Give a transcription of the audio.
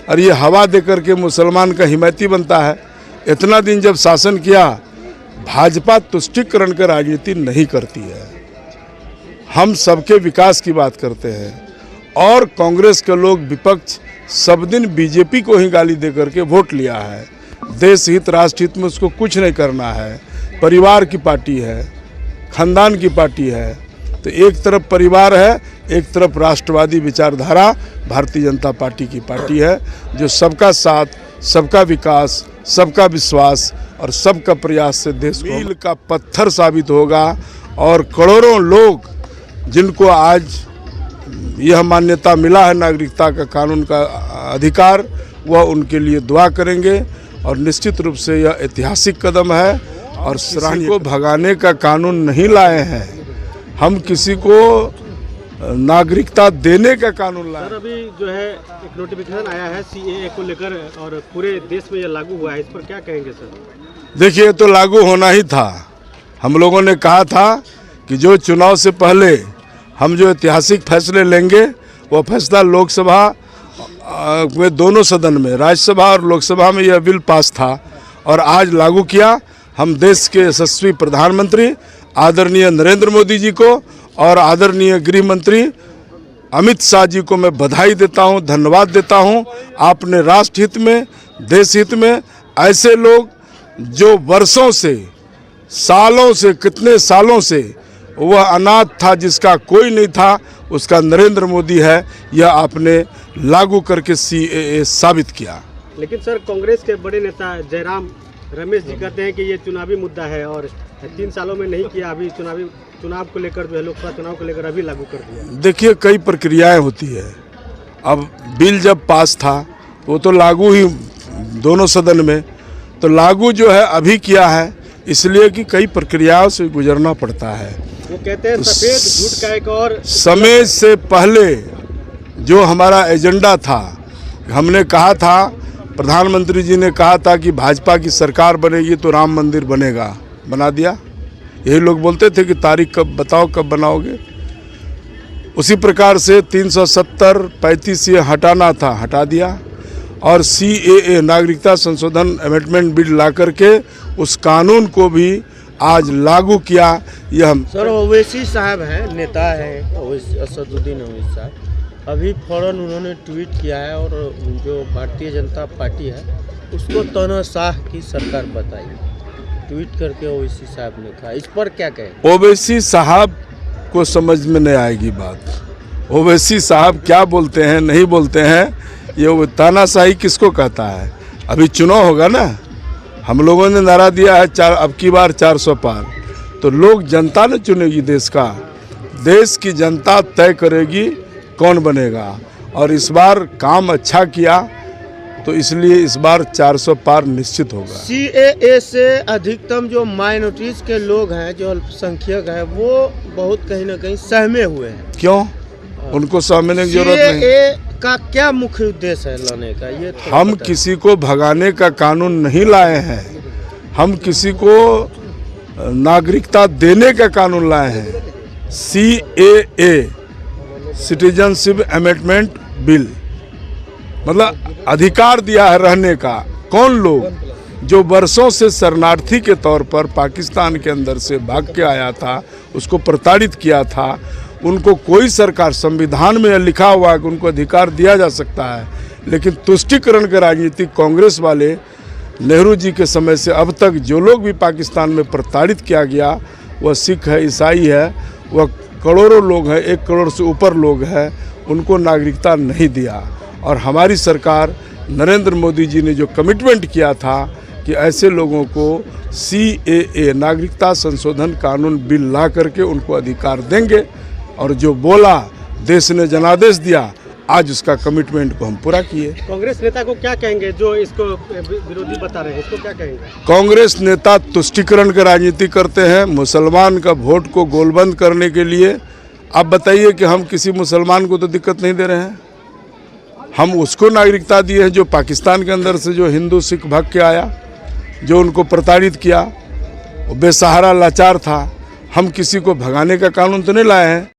और ये हवा दे करके मुसलमान का हिमायती बनता है। इतना दिन जब शासन किया, भाजपा तुष्टीकरण की राजनीति नहीं करती है। हम सबके विकास की बात करते हैं और कांग्रेस के लोग विपक्ष सब दिन बीजेपी को ही गाली दे करके वोट लिया है। देश हित राष्ट्र हित में उसको कुछ नहीं करना है। परिवार की पार्टी है, खानदान की पार्टी है। तो एक तरफ परिवार है, एक तरफ राष्ट्रवादी विचारधारा भारतीय जनता पार्टी की पार्टी है, जो सबका साथ, सबका विकास, सबका विश्वास और सबका प्रयास से देश को मील का पत्थर साबित होगा। और करोड़ों लोग जिनको आज यह मान्यता मिला है नागरिकता का कानून का अधिकार, वह उनके लिए दुआ करेंगे। और निश्चित रूप से यह ऐतिहासिक कदम है और सराहनीय को भगाने का कानून नहीं लाए हैं, हम किसी को नागरिकता देने का कानून लाए। सर, अभी जो है एक नोटिफिकेशन आया है सीएए को लेकर और पूरे देश में यह लागू हुआ है, इस पर क्या कहेंगे सर? देखिए, तो लागू होना ही था। हम लोगों ने कहा था कि जो चुनाव से पहले हम जो ऐतिहासिक फैसले लेंगे, वो फैसला लोकसभा में दोनों सदन में, राज्यसभा और लोकसभा में यह बिल पास था और आज लागू किया। हम देश के यशस्वी प्रधानमंत्री आदरणीय नरेंद्र मोदी जी को और आदरणीय गृह मंत्री अमित शाह जी को मैं बधाई देता हूं, धन्यवाद देता हूं। आपने राष्ट्र हित में, देश हित में ऐसे लोग जो वर्षों से, सालों से, कितने सालों से वह अनाथ था, जिसका कोई नहीं था, उसका नरेंद्र मोदी है, यह आपने लागू करके सीएए साबित किया। लेकिन सर, कांग्रेस के बड़े नेता जयराम रमेश जी कहते हैं कि ये चुनावी मुद्दा है और 3 सालों में नहीं किया, अभी चुनाव को लेकर जो है, लोकसभा चुनाव को लेकर अभी लागू कर दिया। देखिए, कई प्रक्रियाएं होती है। अब बिल जब पास था वो तो लागू ही दोनों सदन में, तो लागू जो है अभी किया है, इसलिए कि कई प्रक्रियाओं से गुजरना पड़ता है। वो कहते हैं सफेद झूठ का एक और समय से पहले जो हमारा एजेंडा था, हमने कहा था, प्रधानमंत्री जी ने कहा था कि भाजपा की सरकार बनेगी तो राम मंदिर बनेगा, बना दिया। यही लोग बोलते थे कि तारीख कब बताओ, कब बनाओगे। उसी प्रकार से 370, 35 ये हटाना था, हटा दिया। और सीएए नागरिकता संशोधन अमेंडमेंट बिल ला करके उस कानून को भी आज लागू किया। यह सर, ओवैसी साहब हैं, नेता है असदुद्दीन ओवैसी साहब, अभी फौरन उन्होंने ट्वीट किया है और जो भारतीय जनता पार्टी है उसको तानाशाह की सरकार बताई, ट्वीट करके ओवैसी साहब ने कहा। इस पर क्या कहें? ओवैसी साहब को समझ में नहीं आएगी बात। ओवैसी साहब क्या बोलते हैं, नहीं बोलते हैं, ये तानाशाही किसको कहता है? अभी चुनाव होगा ना, हम लोगों ने नारा दिया है अब की बार 400 पार, तो लोग, जनता ने चुनेगी देश का, देश की जनता तय करेगी कौन बनेगा। और इस बार काम अच्छा किया तो इसलिए इस बार 400 पार निश्चित होगा। सीएए से अधिकतम जो माइनॉरिटीज के लोग हैं, जो अल्पसंख्यक हैं, वो बहुत कहीं ना कहीं सहमे हुए हैं। क्यों? उनको सहमने की जरूरत नहीं। सीएए का क्या मुख्य उद्देश्य है लाने का? ये हम किसी को भगाने का कानून नहीं लाए हैं, हम किसी को नागरिकता देने का कानून लाए हैं। सीएए सिटीजनशिप अमेंडमेंट बिल, मतलब अधिकार दिया है रहने का। कौन लोग? जो वर्षों से शरणार्थी के तौर पर पाकिस्तान के अंदर से भाग के आया था, उसको प्रताड़ित किया था, उनको कोई सरकार, संविधान में लिखा हुआ है कि उनको अधिकार दिया जा सकता है। लेकिन तुष्टीकरण की राजनीति कांग्रेस वाले, नेहरू जी के समय से अब तक जो लोग भी पाकिस्तान में प्रताड़ित किया गया, वह सिख है, ईसाई है, वह करोड़ों लोग हैं, 1 करोड़ से ऊपर लोग हैं, उनको नागरिकता नहीं दिया। और हमारी सरकार, नरेंद्र मोदी जी ने जो कमिटमेंट किया था कि ऐसे लोगों को सीएए नागरिकता संशोधन कानून बिल ला करके उनको अधिकार देंगे, और जो बोला, देश ने जनादेश दिया, आज उसका कमिटमेंट को हम पूरा किए। कांग्रेस नेता को क्या कहेंगे जो इसको विरोधी बता रहे हैं, इसको क्या कहेंगे? कांग्रेस नेता तुष्टीकरण की राजनीति करते हैं, मुसलमान का वोट को गोलबंद करने के लिए। आप बताइए कि हम किसी मुसलमान को तो दिक्कत नहीं दे रहे हैं। हम उसको नागरिकता दिए हैं जो पाकिस्तान के अंदर से, जो हिंदू सिख भाग के आया, जो उनको प्रताड़ित किया, वो बेसहारा लाचार था। हम किसी को भगाने का कानून तो नहीं लाए हैं।